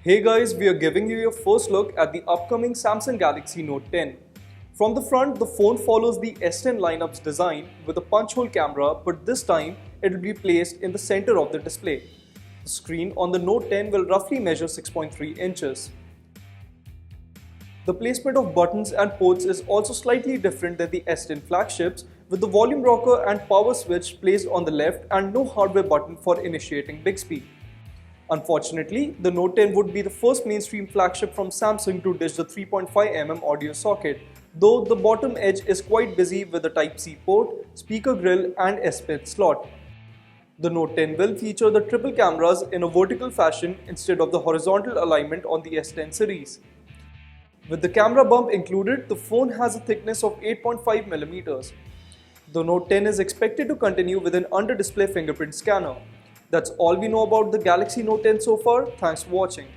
Hey guys, we are giving you your first look at the upcoming Samsung Galaxy Note 10. From the front, the phone follows the S10 lineup's design with a punch hole camera, but this time it will be placed in the center of the display. The screen on the Note 10 will roughly measure 6.3 inches. The placement of buttons and ports is also slightly different than the S10 flagships, with the volume rocker and power switch placed on the left and no hardware button for initiating Bixby. Unfortunately, the Note 10 would be the first mainstream flagship from Samsung to ditch the 3.5mm audio socket, though the bottom edge is quite busy with the Type-C port, speaker grill and S-Pen slot. The Note 10 will feature the triple cameras in a vertical fashion instead of the horizontal alignment on the S10 series. With the camera bump included, the phone has a thickness of 8.5mm. The Note 10 is expected to continue with an under-display fingerprint scanner. That's all we know about the Galaxy Note 10 so far. Thanks for watching.